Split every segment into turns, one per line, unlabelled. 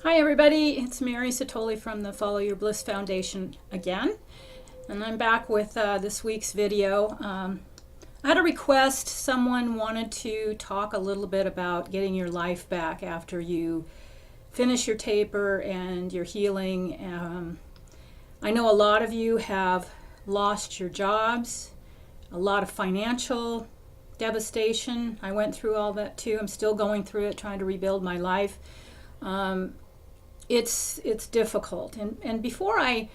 Hi everybody, it's Mary Satoli from the Follow Your Bliss Foundation again, and I'm back with this week's video. I had a request. Someone wanted to talk a little bit about getting your life back after you finish your taper and your healing. I know a lot of you have lost your jobs, a lot of financial devastation. I went through all that too. I'm still going through it, trying to rebuild my life. It's difficult, and before I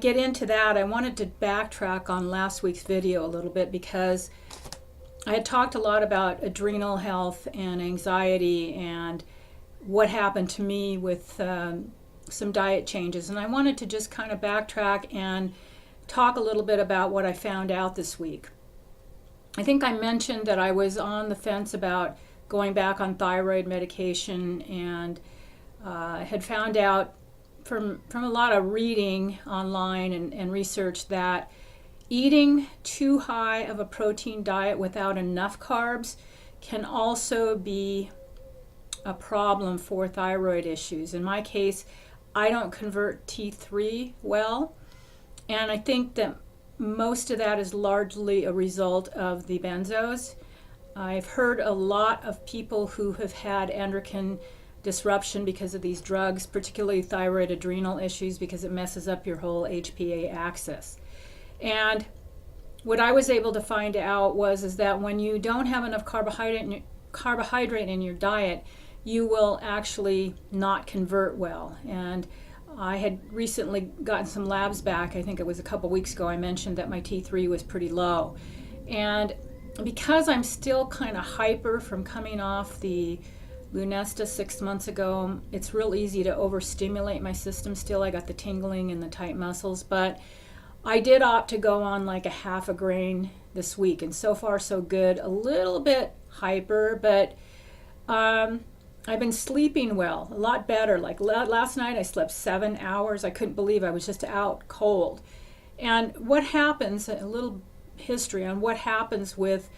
get into that, I wanted to backtrack on last week's video a little bit, because I had talked a lot about adrenal health and anxiety and what happened to me with some diet changes, and I wanted to just kind of backtrack and talk a little bit about what I found out this week. I think I mentioned that I was on the fence about going back on thyroid medication, and had found out from a lot of reading online and research that eating too high of a protein diet without enough carbs can also be a problem for thyroid issues. In my case, I don't convert T3 well, and I think that most of that is largely a result of the benzos. I've heard a lot of people who have had endocrine disruption because of these drugs, particularly thyroid adrenal issues, because it messes up your whole HPA axis. And what I was able to find out is that when you don't have enough carbohydrate in your diet, you will actually not convert well. And I had recently gotten some labs back. I think it was a couple weeks ago. I mentioned that my T3 was pretty low. And because I'm still kind of hyper from coming off the Lunesta 6 months ago, it's real easy to overstimulate my system still. I got the tingling and the tight muscles, but I did opt to go on like a half a grain this week, and so far so good. A little bit hyper, but I've been sleeping well, a lot better. Like last night I slept 7 hours. I couldn't believe I was just out cold. And what happens, a little history on what happens with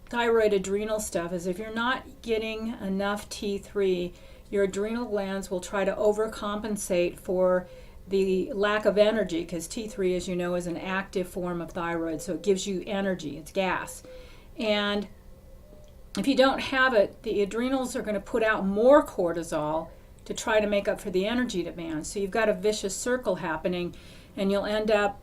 thyroid adrenal stuff, is if you're not getting enough T3, your adrenal glands will try to overcompensate for the lack of energy, because T3, as you know, is an active form of thyroid, so it gives you energy, it's gas. And if you don't have it, the adrenals are going to put out more cortisol to try to make up for the energy demand. So you've got a vicious circle happening, and you'll end up,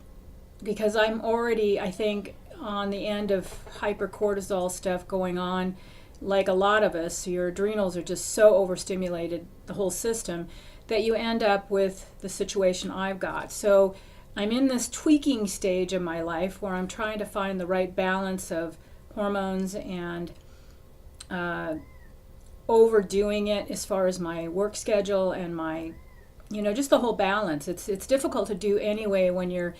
because I'm already, I think, on the end of hypercortisol stuff going on, like a lot of us, your adrenals are just so overstimulated, the whole system, that you end up with the situation I've got. So I'm in this tweaking stage of my life where I'm trying to find the right balance of hormones and overdoing it as far as my work schedule and my, just the whole balance. It's difficult to do anyway when you're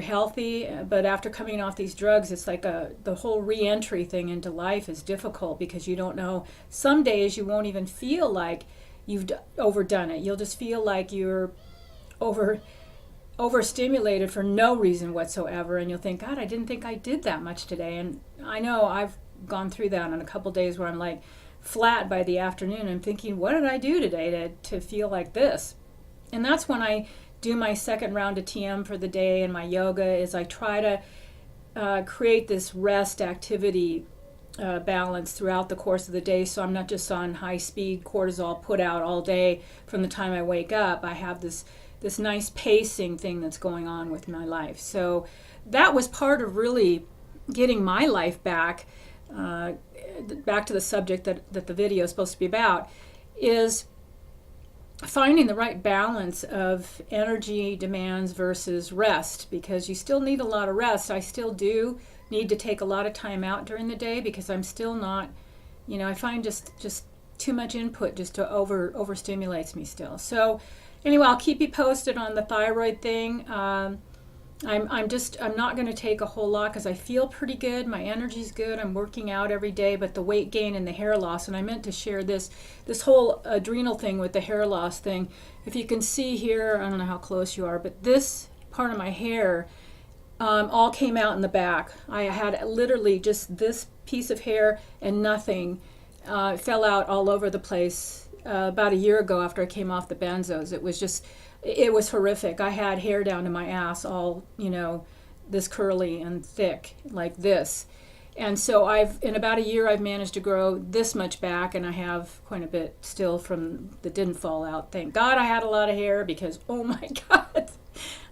healthy, but after coming off these drugs, it's like the whole re-entry thing into life is difficult, because you don't know. Some days you won't even feel like you've overdone it. You'll just feel like you're overstimulated for no reason whatsoever, and you'll think, God, I didn't think I did that much today. And I know I've gone through that on a couple days where I'm like flat by the afternoon. I'm thinking, what did I do today to feel like this? And that's when I do my second round of TM for the day, and my yoga is I try to create this rest activity balance throughout the course of the day, so I'm not just on high speed cortisol put out all day from the time I wake up. I have this nice pacing thing that's going on with my life. So that was part of really getting my life back. Back to the subject that the video is supposed to be about, is finding the right balance of energy demands versus rest, because you still need a lot of rest. I still do need to take a lot of time out during the day, because I'm still not, I find just too much input just to overstimulates me still. So anyway, I'll keep you posted on the thyroid thing. I'm not going to take a whole lot, because I feel pretty good. My energy's good. I'm working out every day, but the weight gain and the hair loss, and I meant to share this whole adrenal thing with the hair loss thing. If you can see here, I don't know how close you are, but this part of my hair all came out in the back. I had literally just this piece of hair and nothing. It fell out all over the place about a year ago after I came off the benzos. It was horrific. I had hair down to my ass, all, this curly and thick like this. And so in about a year, I've managed to grow this much back, and I have quite a bit still that didn't fall out. Thank God I had a lot of hair, because, oh my God,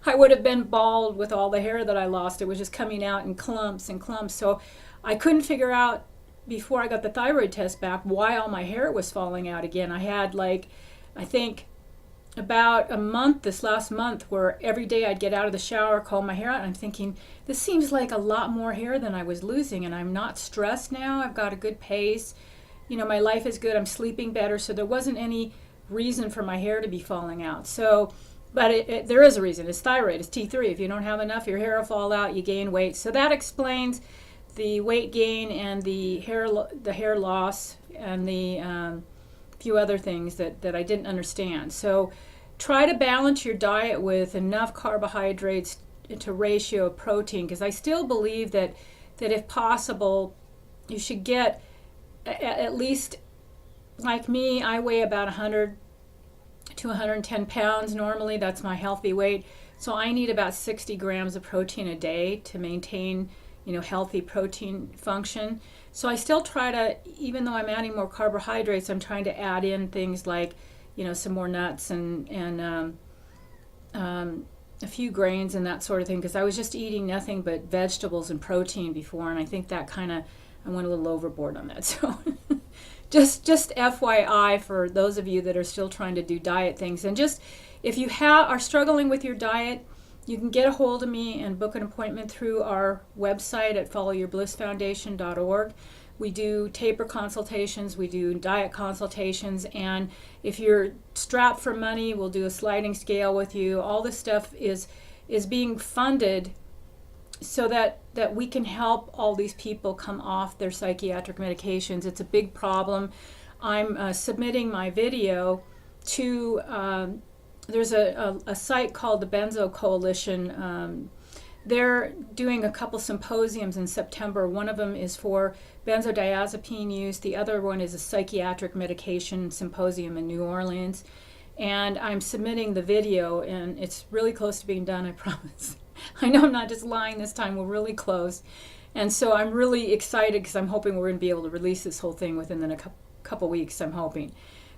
I would have been bald with all the hair that I lost. It was just coming out in clumps and clumps. So I couldn't figure out before I got the thyroid test back why all my hair was falling out again. I had I think about a month, this last month, where every day I'd get out of the shower, comb my hair out, and I'm thinking, this seems like a lot more hair than I was losing, and I'm not stressed now. I've got a good pace. My life is good. I'm sleeping better, so there wasn't any reason for my hair to be falling out. So, but there is a reason. It's thyroid. It's T3. If you don't have enough, your hair will fall out, you gain weight. So that explains the weight gain and the hair loss and the few other things that I didn't understand. So try to balance your diet with enough carbohydrates to ratio of protein, because I still believe that if possible, you should get at least, like me, I weigh about 100 to 110 pounds normally. That's my healthy weight. So I need about 60 grams of protein a day to maintain healthy protein function. So I still try to, even though I'm adding more carbohydrates, I'm trying to add in things like, some more nuts and a few grains and that sort of thing, because I was just eating nothing but vegetables and protein before, and I think that I went a little overboard on that. So just FYI for those of you that are still trying to do diet things. And just if you are struggling with your diet, you can get a hold of me and book an appointment through our website at followyourblissfoundation.org. We do taper consultations, we do diet consultations, and if you're strapped for money, we'll do a sliding scale with you. All this stuff is being funded so that we can help all these people come off their psychiatric medications. It's a big problem. I'm submitting my video to there's a site called the Benzo Coalition. They're doing a couple symposiums in September. One of them is for benzodiazepine use. The other one is a psychiatric medication symposium in New Orleans. And I'm submitting the video, and it's really close to being done, I promise. I know I'm not just lying this time. We're really close. And so I'm really excited, because I'm hoping we're going to be able to release this whole thing within a couple weeks, I'm hoping.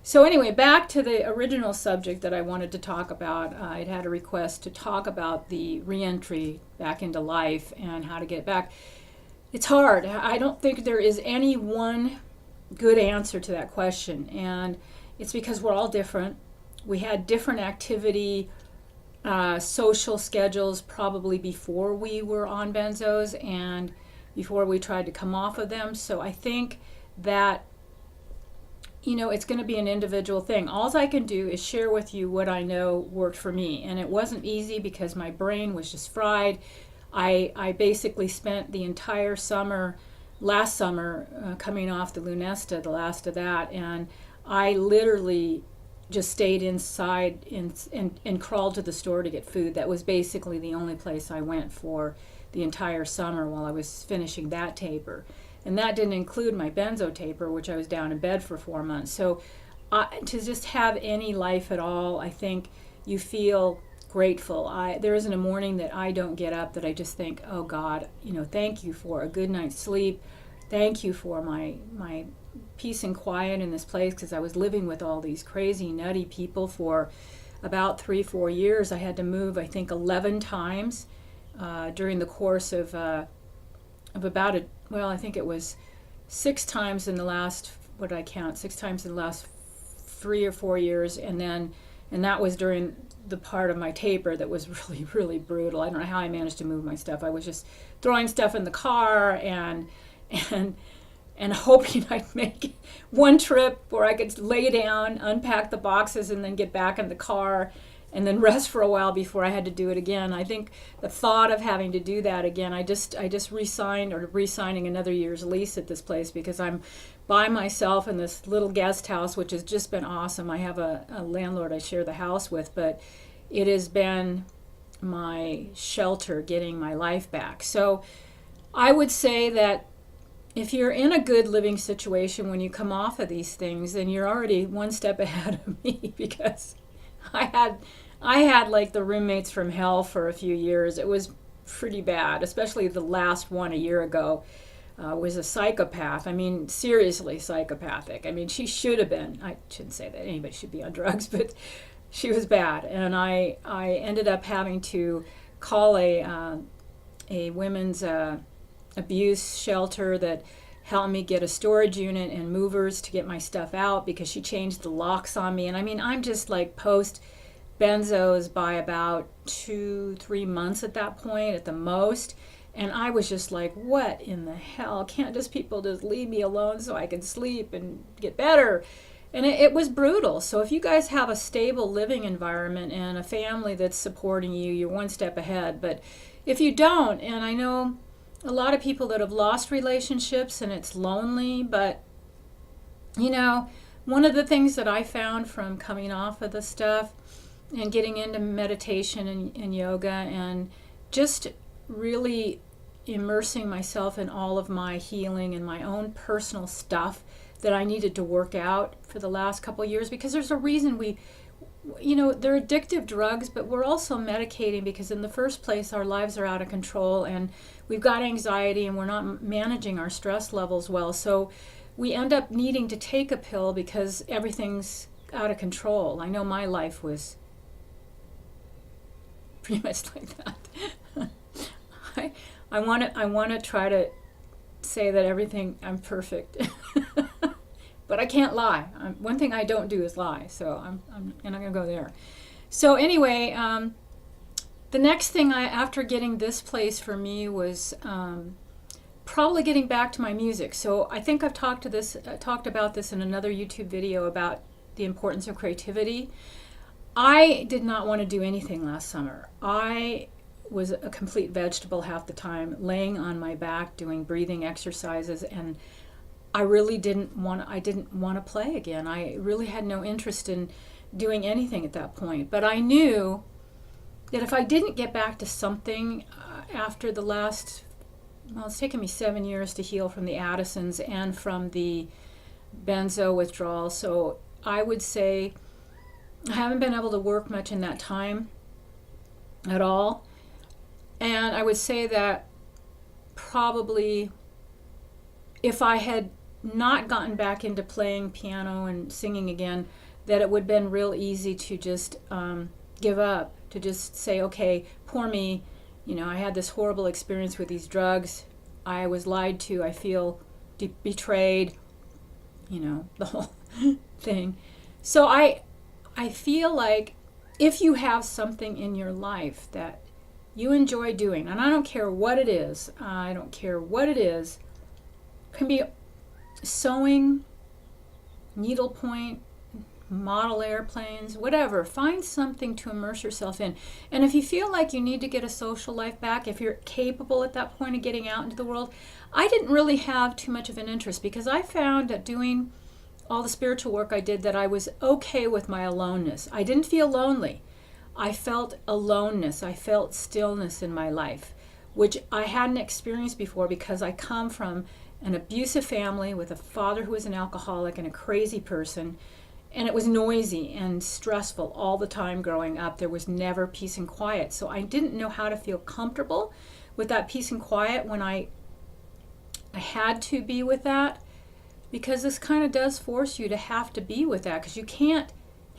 So anyway, back to the original subject that I wanted to talk about. I'd had a request to talk about the reentry back into life and how to get back. It's hard. I don't think there is any one good answer to that question, and it's because we're all different. We had different activity, social schedules probably before we were on benzos and before we tried to come off of them. So I think that it's going to be an individual thing. All I can do is share with you what I know worked for me. And it wasn't easy because my brain was just fried. I basically spent the entire summer, last summer, coming off the Lunesta, the last of that. And I literally just stayed inside and crawled to the store to get food. That was basically the only place I went for the entire summer while I was finishing that taper. And that didn't include my benzo taper, which I was down in bed for 4 months. So to just have any life at all, I think you feel grateful. There isn't a morning that I don't get up that I just think, oh God, thank you for a good night's sleep. Thank you for my peace and quiet in this place, because I was living with all these crazy, nutty people for about 3-4 years. I had to move, I think, 11 times during the course of about I think it was 6 times in the last, 6 times in the last 3 or 4 years, and that was during the part of my taper that was really, really brutal. I don't know how I managed to move my stuff. I was just throwing stuff in the car and hoping I'd make one trip where I could lay down, unpack the boxes, and then get back in the car and then rest for a while before I had to do it again. I think the thought of having to do that again, I just re-signing another year's lease at this place, because I'm by myself in this little guest house, which has just been awesome. I have a landlord I share the house with, but it has been my shelter getting my life back. So I would say that if you're in a good living situation when you come off of these things, then you're already one step ahead of me, because I had like the roommates from hell for a few years. It was pretty bad, especially the last one a year ago. Was a psychopath. I mean, seriously psychopathic. I mean, she should have been. I shouldn't say that anybody should be on drugs, but she was bad. And I ended up having to call a women's abuse shelter that helped me get a storage unit and movers to get my stuff out, because she changed the locks on me. And I mean, I'm just like post benzos by about 2-3 months at that point at the most. And I was just like, what in the hell? Can't just people just leave me alone so I can sleep and get better? And it was brutal. So if you guys have a stable living environment and a family that's supporting you, you're one step ahead. But if you don't, and I know a lot of people that have lost relationships and it's lonely, but you know, one of the things that I found from coming off of the stuff and getting into meditation and yoga and just really immersing myself in all of my healing and my own personal stuff that I needed to work out for the last couple of years, because there's a reason they're addictive drugs, but we're also medicating because in the first place our lives are out of control and we've got anxiety and we're not managing our stress levels well. So we end up needing to take a pill because everything's out of control. I know my life was pretty much like that. I want to try to say that I'm perfect, but I can't lie. One thing I don't do is lie, so I'm not gonna go there. So anyway, the next thing after getting this place for me was probably getting back to my music. So I think I've talked about this in another YouTube video about the importance of creativity. I did not want to do anything last summer. I was a complete vegetable half the time, laying on my back doing breathing exercises, and I really didn't want to play again. I really had no interest in doing anything at that point. But I knew that if I didn't get back to something after the last, it's taken me 7 years to heal from the Addisons and from the Benzo withdrawal. So I would say I haven't been able to work much in that time at all. And I would say that probably if I had not gotten back into playing piano and singing again, that it would have been real easy to just give up, to just say, okay, poor me, I had this horrible experience with these drugs. I was lied to. I feel betrayed, the whole thing. So I feel like if you have something in your life that you enjoy doing, and I don't care what it is, it can be sewing, needlepoint, model airplanes, whatever. Find something to immerse yourself in. And if you feel like you need to get a social life back, if you're capable at that point of getting out into the world, I didn't really have too much of an interest, because I found that doing all the spiritual work I did that I was okay with my aloneness. I didn't feel lonely. I felt aloneness. I felt stillness in my life, which I hadn't experienced before, because I come from an abusive family with a father who was an alcoholic and a crazy person, and it was noisy and stressful all the time growing up. There was never peace and quiet. So I didn't know how to feel comfortable with that peace and quiet when I had to be with that, because this kind of does force you to have to be with that, because you can't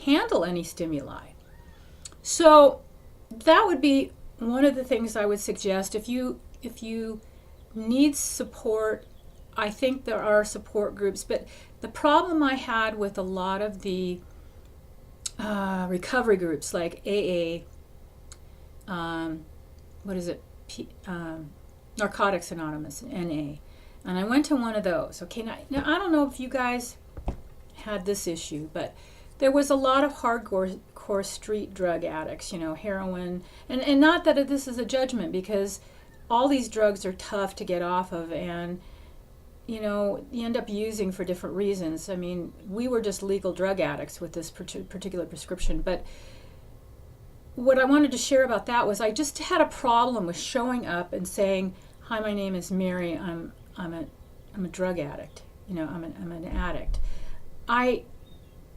handle any stimuli. So that would be one of the things I would suggest. If you need support, I think there are support groups. But the problem I had with a lot of the recovery groups like AA, Narcotics Anonymous, NA, and I went to one of those. Okay, now I don't know if you guys had this issue, but there was a lot of hardcore street drug addicts, heroin, and not that this is a judgment, because all these drugs are tough to get off of, and you end up using for different reasons. I mean, we were just legal drug addicts with this particular prescription, but what I wanted to share about that was I just had a problem with showing up and saying, hi, my name is Mary, I'm a I'm a drug addict. I'm an addict. I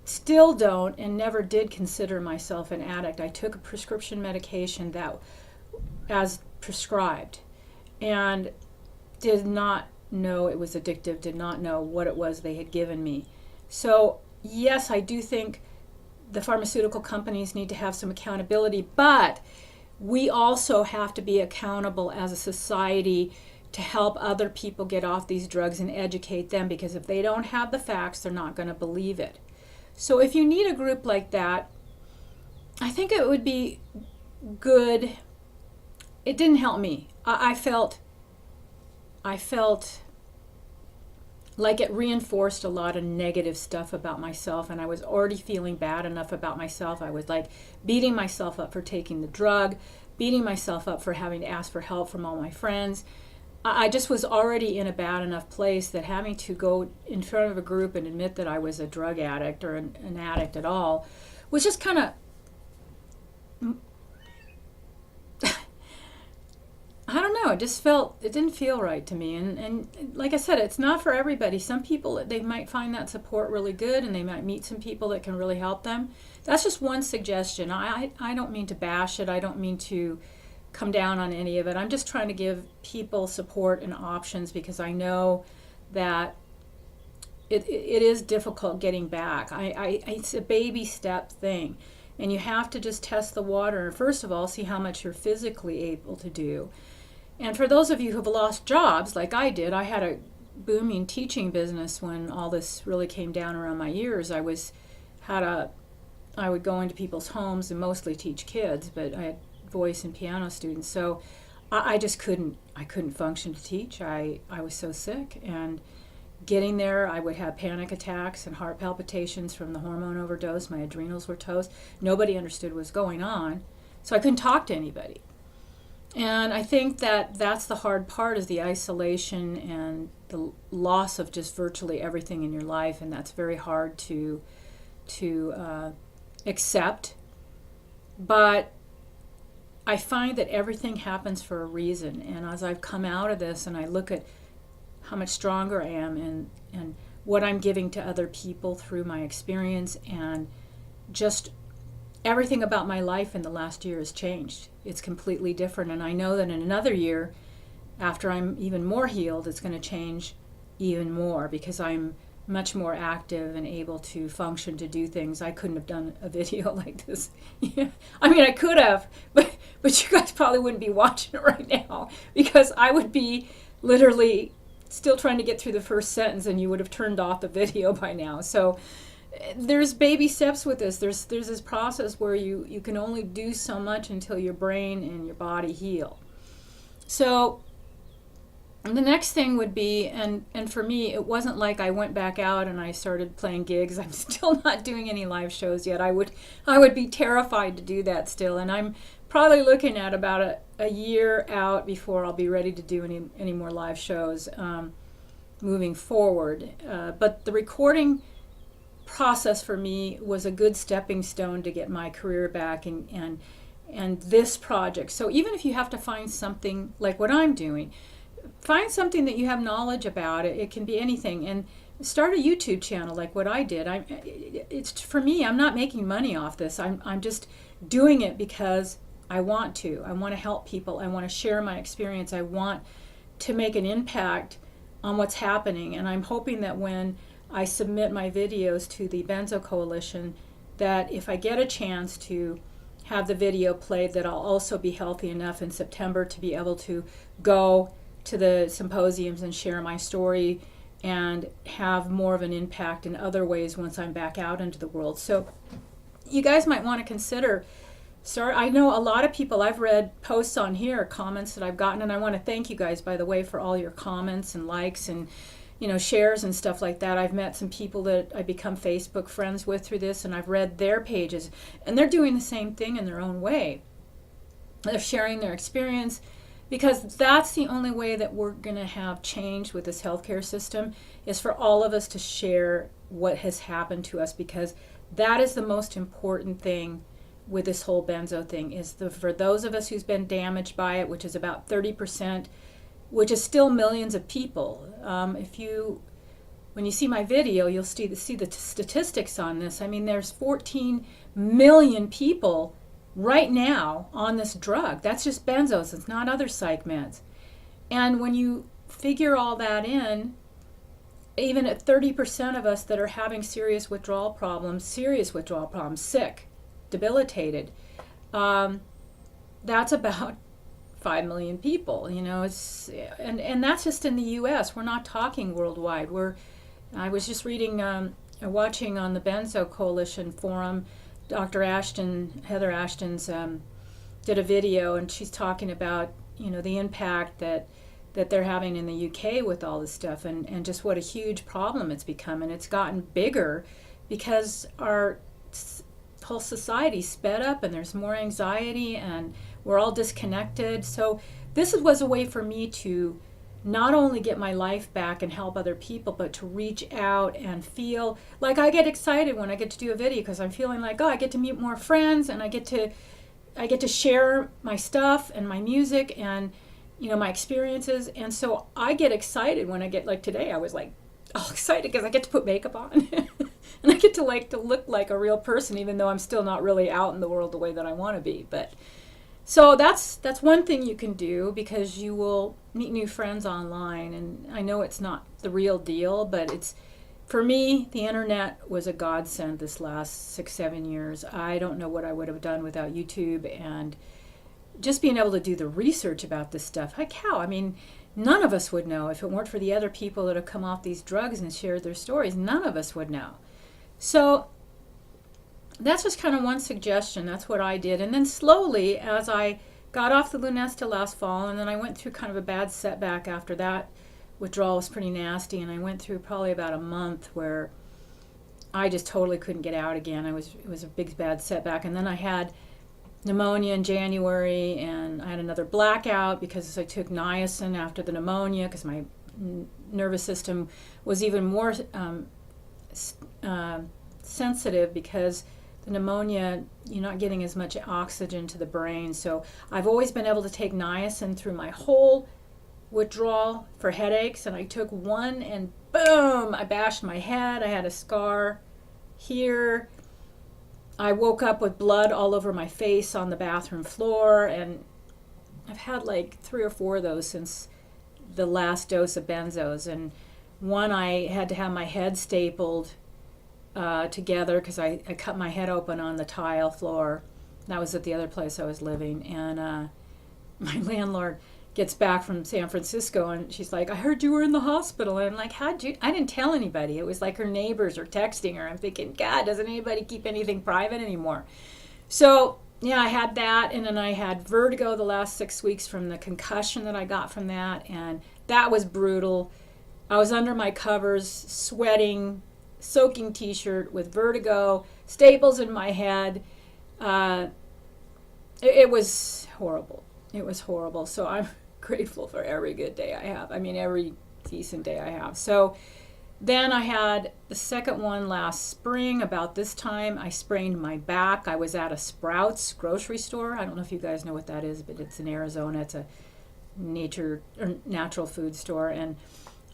still don't and never did consider myself an addict. I took a prescription medication that as prescribed and did not know it was addictive, did not know what it was they had given me. So yes, I do think the pharmaceutical companies need to have some accountability, but we also have to be accountable as a society to help other people get off these drugs and educate them, because if they don't have the facts, they're not going to believe it. So if you need a group like that, I think it would be good. It didn't help me. I felt like it reinforced a lot of negative stuff about myself, and I was already feeling bad enough about myself. I was like beating myself up for taking the drug, beating myself up for having to ask for help from all my friends. I just was already in a bad enough place that having to go in front of a group and admit that I was a drug addict or an addict at all was just kind of, I don't know, it didn't feel right to me. And like I said, it's not for everybody. Some people, they might find that support really good, and they might meet some people that can really help them. That's just one suggestion. I don't mean to bash it. I don't mean to come down on any of it. I'm just trying to give people support and options, because I know that it is difficult getting back. It's a baby step thing, and you have to just test the water. First of all, see how much you're physically able to do. And for those of you who have lost jobs, like I did, I had a booming teaching business when all this really came down around my ears. I would go into people's homes and mostly teach kids, but I had voice and piano students, so I just couldn't function to teach. I was so sick, and getting there, I would have panic attacks and heart palpitations from the hormone overdose. My adrenals were toast. Nobody understood what was going on, so I couldn't talk to anybody. And I think that's the hard part, is the isolation and the loss of just virtually everything in your life, and that's very hard to accept. But I find that everything happens for a reason, and as I've come out of this and I look at how much stronger I am and what I'm giving to other people through my experience, and just everything about my life in the last year has changed. It's completely different, and I know that in another year, after I'm even more healed, it's going to change even more, because I'm much more active and able to function, to do things. I couldn't have done a video like this. Yeah. I mean, I could have, but you guys probably wouldn't be watching it right now, because I would be literally still trying to get through the first sentence, and you would have turned off the video by now. So there's baby steps with this. There's this process where you can only do so much until your brain and your body heal. So the next thing would be, and for me, it wasn't like I went back out and I started playing gigs. I'm still not doing any live shows yet. I would be terrified to do that still, and I'm probably looking at about a year out before I'll be ready to do any more live shows moving forward. But the recording process for me was a good stepping stone to get my career back and this project. So even if you have to find something like what I'm doing, find something that you have knowledge about. It can be anything, and start a YouTube channel like what I did. It's for me, I'm not making money off this. I'm just doing it because I want to. I want to help people. I want to share my experience. I want to make an impact on what's happening, and I'm hoping that when I submit my videos to the Benzo Coalition, that if I get a chance to have the video played, that I'll also be healthy enough in September to be able to go to the symposiums and share my story and have more of an impact in other ways once I'm back out into the world. So you guys might want to consider I know a lot of people, I've read posts on here, comments that I've gotten, and I want to thank you guys, by the way, for all your comments and likes and shares and stuff like that. I've met some people that I become Facebook friends with through this, and I've read their pages, and they're doing the same thing in their own way. They're sharing their experience, because that's the only way that we're going to have change with this healthcare system, is for all of us to share what has happened to us, because that is the most important thing with this whole benzo thing, is for those of us who's been damaged by it, which is about 30%, which is still millions of people. When you see my video, you'll see the statistics on this. I mean, there's 14 million people right now on this drug. That's just benzos. It's not other psych meds. And when you figure all that in, even at 30% of us that are having serious withdrawal problems, sick, debilitated, that's about 5 million people. And that's just in the U.S. We're not talking worldwide. I was just watching on the Benzo Coalition forum, Heather Ashton's did a video, and she's talking about the impact that they're having in the UK with all this stuff, and just what a huge problem it's become. And it's gotten bigger because our whole society sped up, and there's more anxiety, and we're all disconnected. So this was a way for me to not only get my life back and help other people, but to reach out and feel like I get excited when I get to do a video, because I'm feeling like, I get to meet more friends, and I get to share my stuff and my music and my experiences. And so I get excited when I get, like today, I was like all excited because I get to put makeup on and I get to look like a real person, even though I'm still not really out in the world the way that I want to be. But so that's one thing you can do, because you will meet new friends online. And I know it's not the real deal, but for me, the internet was a godsend this last 6-7 years. I don't know what I would have done without YouTube, and just being able to do the research about this stuff. Like how? I mean, none of us would know if it weren't for the other people that have come off these drugs and shared their stories. None of us would know. So that's just kind of one suggestion. That's what I did. And then slowly, as I got off the Lunesta last fall, and then I went through kind of a bad setback after that. Withdrawal was pretty nasty, and I went through probably about a month where I just totally couldn't get out again. It was a big bad setback. And then I had pneumonia in January, and I had another blackout because I took niacin after the pneumonia, because my nervous system was even more sensitive, because the pneumonia, you're not getting as much oxygen to the brain. So I've always been able to take niacin through my whole withdrawal for headaches, and I took one and boom, I bashed my head. I had a scar here. I woke up with blood all over my face on the bathroom floor, and I've had like 3 or 4 of those since the last dose of benzos. And one, I had to have my head stapled together because I cut my head open on the tile floor. That was at the other place I was living. And my landlord gets back from San Francisco, and she's like, I heard you were in the hospital. And I'm like, how'd you? I didn't tell anybody. It was like her neighbors are texting her. I'm thinking, God, doesn't anybody keep anything private anymore? So yeah, I had that, and then I had vertigo the last 6 weeks from the concussion that I got from that, and that was brutal. I was under my covers, sweating, soaking t-shirt with vertigo, staples in my head. It was horrible. It was horrible. So I'm grateful for every good day I have. I mean, every decent day I have. So then I had the second one last spring. About this time, I sprained my back. I was at a Sprouts grocery store. I don't know if you guys know what that is, but it's in Arizona. It's a natural food store. And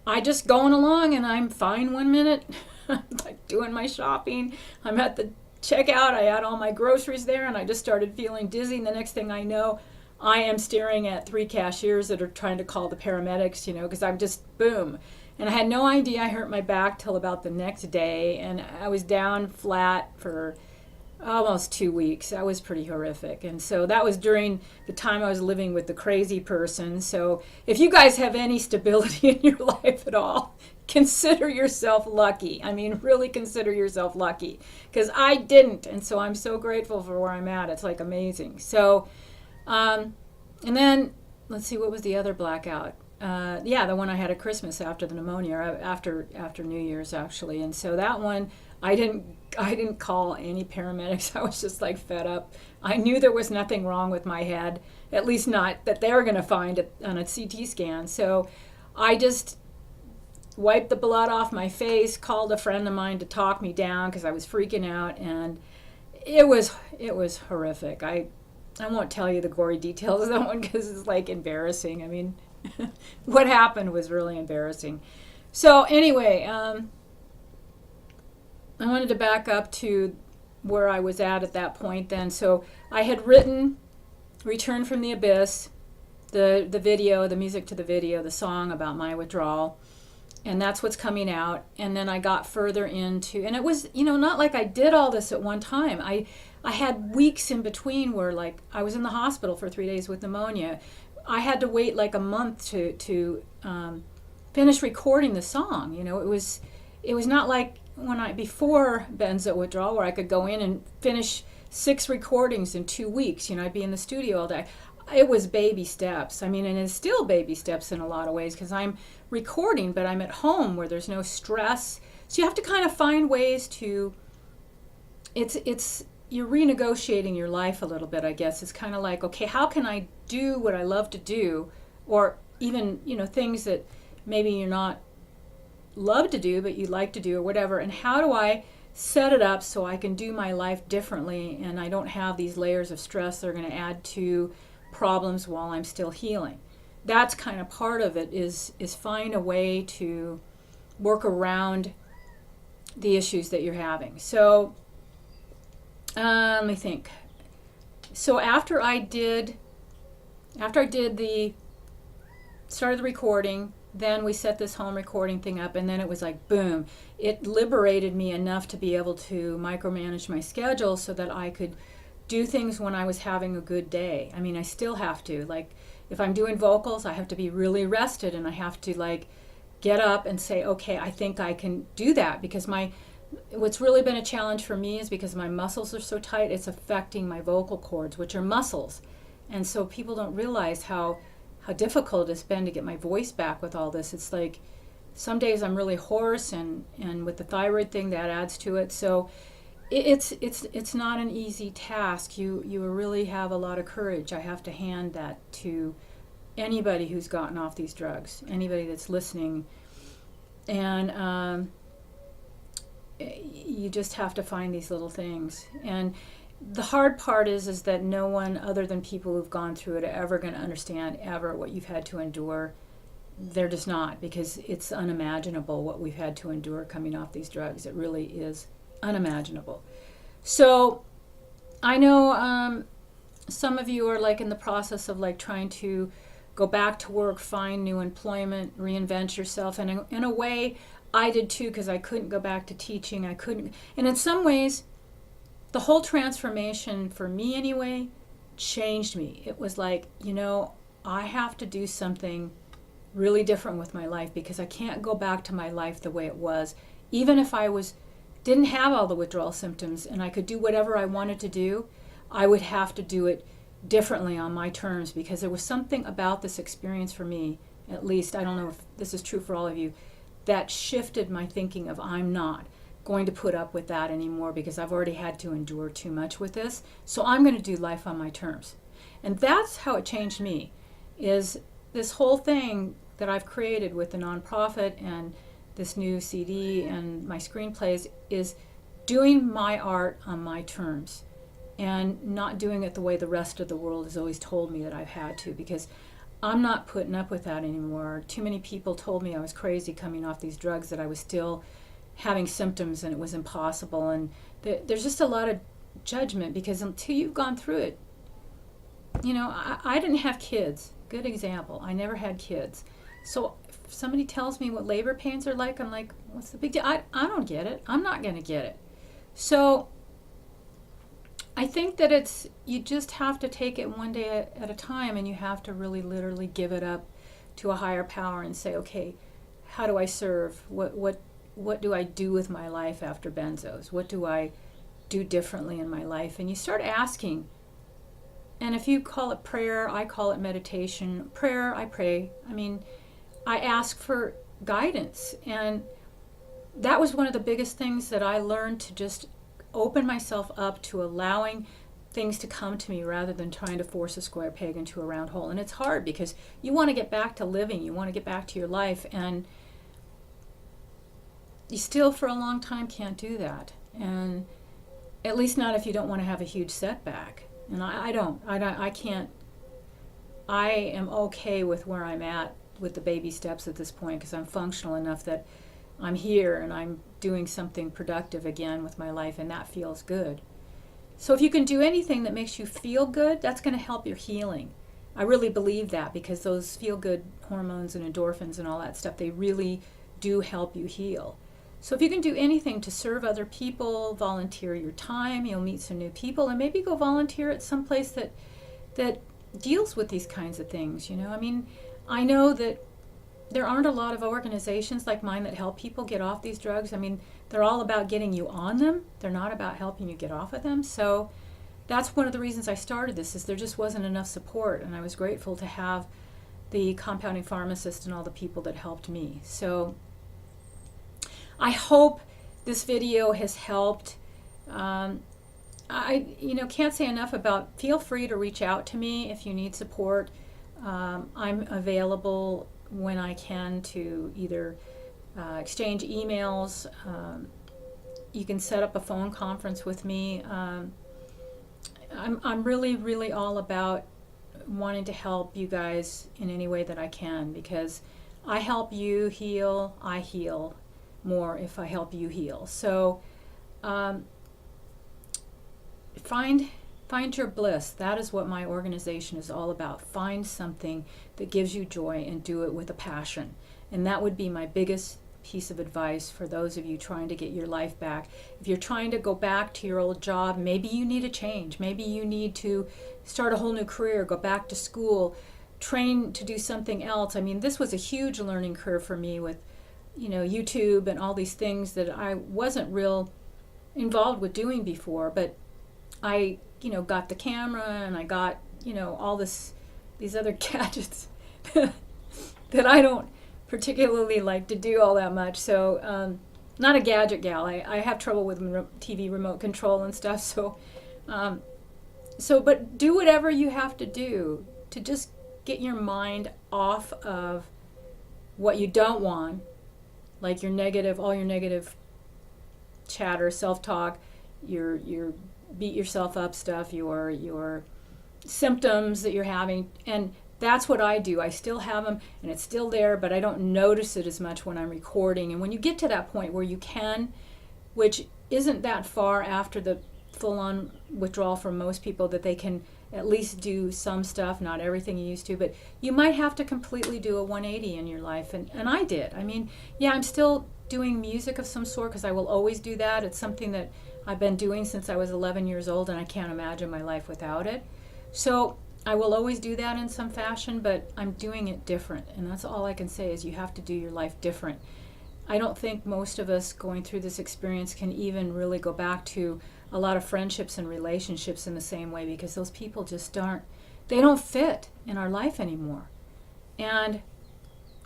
I just going along, and I'm fine 1 minute. I'm like doing my shopping. I'm at the checkout. I had all my groceries there, and I just started feeling dizzy. And the next thing I know, I am staring at 3 cashiers that are trying to call the paramedics, because I'm just, boom. And I had no idea I hurt my back till about the next day, and I was down flat for almost 2 weeks. That was pretty horrific. And so that was during the time I was living with the crazy person. So if you guys have any stability in your life at all, consider yourself lucky. I mean, really consider yourself lucky, because I didn't. And so I'm so grateful for where I'm at. It's like amazing. So, and then let's see, what was the other blackout? The one I had at Christmas after the pneumonia, or after New Year's actually. And so that one, I didn't call any paramedics. I was just like fed up. I knew there was nothing wrong with my head, at least not that they were going to find it on a CT scan. So I just wiped the blood off my face, called a friend of mine to talk me down because I was freaking out, and it was horrific. I won't tell you the gory details of that one because it's like embarrassing. I mean, what happened was really embarrassing. So anyway, I wanted to back up to where I was at that point then. So I had written Return from the Abyss, the video, the music to the video, the song about my withdrawal, and that's what's coming out. And then I got further into, and it was, not like I did all this at one time. I had weeks in between where, like, I was in the hospital for 3 days with pneumonia. I had to wait like a month to finish recording the song. It was not like before Benzo Withdrawal, where I could go in and finish 6 recordings in 2 weeks. I'd be in the studio all day. It was baby steps. And it's still baby steps in a lot of ways, because I'm recording, but I'm at home where there's no stress. So you have to kind of find ways to, you're renegotiating your life a little bit, I guess. It's kind of like, okay, how can I do what I love to do? Or even, things that maybe you're not love to do, but you like to do, or whatever. And how do I set it up so I can do my life differently, and I don't have these layers of stress that are going to add to problems while I'm still healing? That's kind of part of it, is find a way to work around the issues that you're having. So let me think. So after I did started the recording, then we set this home recording thing up, and then it was like, boom, it liberated me enough to be able to micromanage my schedule so that I could do things when I was having a good day. I still have to, like, if I'm doing vocals, I have to be really rested, and I have to, like, get up and say, okay, I think I can do that, because what's really been a challenge for me is because my muscles are so tight, it's affecting my vocal cords, which are muscles. And so people don't realize how difficult it's been to get my voice back with all this. It's like some days I'm really hoarse, and with the thyroid thing, that adds to it. So it's not an easy task. You really have a lot of courage. I have to hand that to anybody who's gotten off these drugs, anybody that's listening. And you just have to find these little things. And the hard part is that no one other than people who've gone through it are ever going to understand ever what you've had to endure. They're just not, because it's unimaginable what we've had to endure coming off these drugs. It really is unimaginable. So I know some of you are like in the process of like trying to go back to work, find new employment, reinvent yourself. And in a way, I did too, because I couldn't go back to teaching. I couldn't. And in some ways, the whole transformation, for me anyway, changed me. It was like, I have to do something really different with my life, because I can't go back to my life the way it was. Even if I didn't have all the withdrawal symptoms and I could do whatever I wanted to do, I would have to do it differently on my terms, because there was something about this experience for me, at least, I don't know if this is true for all of you, that shifted my thinking of, I'm not going to put up with that anymore, because I've already had to endure too much with this. So I'm going to do life on my terms. And that's how it changed me, is this whole thing that I've created with the nonprofit and this new CD and my screenplays, is doing my art on my terms and not doing it the way the rest of the world has always told me that I've had to, because I'm not putting up with that anymore. Too many people told me I was crazy coming off these drugs, that I was still having symptoms and it was impossible. And there's just a lot of judgment, because until you've gone through it, I didn't have kids. Good example. I never had kids. So if somebody tells me what labor pains are like, I'm like, what's the big deal? I don't get it. I'm not going to get it. So I think that you just have to take it one day at a time, and you have to really literally give it up to a higher power and say, okay, how do I serve? What do I do with my life after benzos? What do I do differently in my life? And you start asking. And if you call it prayer, I call it meditation. Prayer, I pray. I ask for guidance. And that was one of the biggest things that I learned, to just open myself up to allowing things to come to me rather than trying to force a square peg into a round hole. And it's hard, because you want to get back to living. You want to get back to your life. And you still for a long time can't do that, and at least not if you don't want to have a huge setback. And I can't I am okay with where I'm at with the baby steps at this point, because I'm functional enough that I'm here and I'm doing something productive again with my life, and that feels good. So if you can do anything that makes you feel good, that's going to help your healing. I really believe that, because those feel good hormones and endorphins and all that stuff, they really do help you heal. So if you can do anything to serve other people, volunteer your time, you'll meet some new people, and maybe go volunteer at some place that deals with these kinds of things. You know, I mean, I know that there aren't a lot of organizations like mine that help people get off these drugs. I mean, they're all about getting you on them. They're not about helping you get off of them. So that's one of the reasons I started this, is there just wasn't enough support, and I was grateful to have the compounding pharmacist and all the people that helped me. So I hope this video has helped. I can't say enough about, feel free to reach out to me if you need support. I'm available when I can to either exchange emails. You can set up a phone conference with me. I'm really, really all about wanting to help you guys in any way that I can, because I help you heal, I heal more if I help you heal. So find your bliss. That is what my organization is all about. Find something that gives you joy and do it with a passion. And that would be my biggest piece of advice for those of you trying to get your life back. If you're trying to go back to your old job, maybe you need a change. Maybe you need to start a whole new career, go back to school, train to do something else. I mean, this was a huge learning curve for me with, YouTube and all these things that I wasn't real involved with doing before, but I, got the camera, and I got, all these other gadgets that I don't particularly like to do all that much. So not a gadget gal. I have trouble with TV remote control and stuff. So but do whatever you have to do to just get your mind off of what you don't want, like all your negative chatter, self-talk, your beat yourself up stuff, your symptoms that you're having. And that's what I do. I still have them, and it's still there, but I don't notice it as much when I'm recording. And when you get to that point where you can, which isn't that far after the full-on withdrawal for most people, that they can at least do some stuff, not everything you used to, but you might have to completely do a 180 in your life. And I did. I mean, yeah, I'm still doing music of some sort, because I will always do that. It's something that I've been doing since I was 11 years old, and I can't imagine my life without it. So I will always do that in some fashion, but I'm doing it different. And that's all I can say, is you have to do your life different. I don't think most of us going through this experience can even really go back to a lot of friendships and relationships in the same way, because those people just they don't fit in our life anymore. And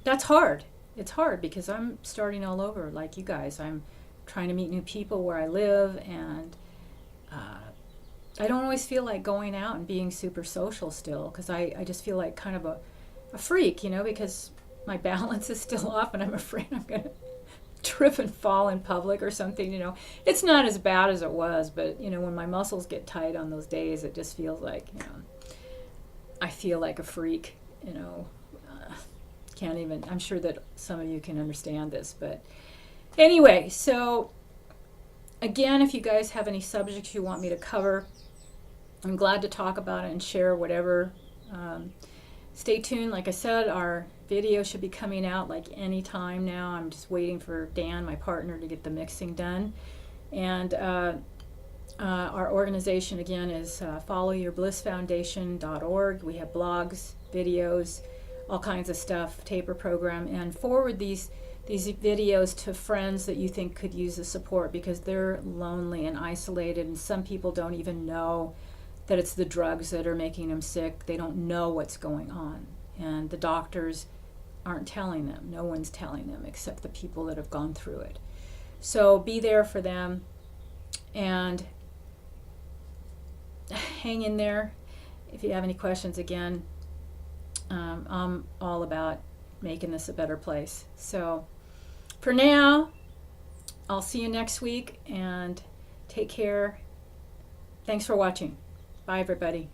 that's hard. It's hard, because I'm starting all over like you guys. I'm trying to meet new people where I live, and I don't always feel like going out and being super social still, because I just feel like kind of a freak, because my balance is still off, and I'm afraid I'm going to trip and fall in public or something. It's not as bad as it was, but when my muscles get tight on those days, it just feels like, I feel like a freak. Can't even, I'm sure that some of you can understand this, but anyway, so again, if you guys have any subjects you want me to cover, I'm glad to talk about it and share whatever. Stay tuned. Like I said, our video should be coming out like any time now. I'm just waiting for Dan, my partner, to get the mixing done. And our organization, again, is followyourblissfoundation.org. We have blogs, videos, all kinds of stuff, taper program, and forward these videos to friends that you think could use the support, because they're lonely and isolated, and some people don't even know that it's the drugs that are making them sick. They don't know what's going on, and the doctors aren't telling them. No one's telling them except the people that have gone through it. So be there for them, and hang in there. If you have any questions, again, I'm all about making this a better place. So for now, I'll see you next week, and take care. Thanks for watching. Bye, everybody.